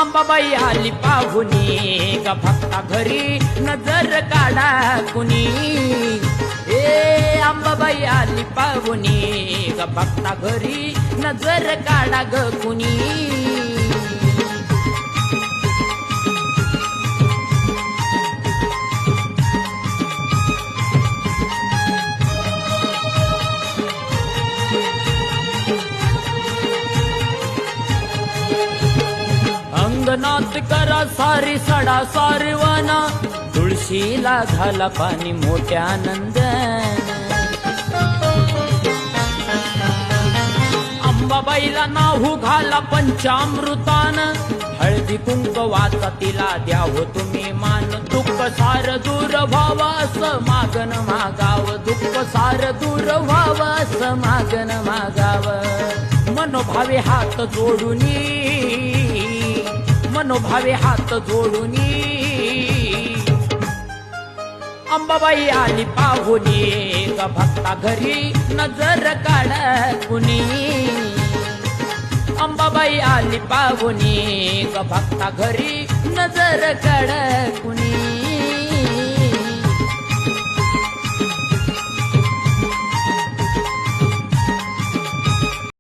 अंबाबाई आली पाहुणी ग भक्ता घरी नजर काढा कुणी ए अंबाबाई आली पाहुणी ग भक्ता घरी नजर काढा ग कुणी अंगणात करा सारी सडा सारवाना तुळशीला झाला पाणी मोठ्या आनंदानं अंबाबाईला नाहू घाला पंचामृतान हळदी कुंकवाचा तिला द्यावं तुम्ही मान दुःख सार दूर व्हावं असं मागन मागावं दुःख सार दूर व्हावं असं मागन मागावं मनोभावे हात जोडूनी मनोभावे हात जोडूनी अंबाबाई आली पाहुणी ग भक्ता घरी नजर काढ कुणी अंबाबाई आली पाहुणी ग भक्ता घरी नजर काढ कुणी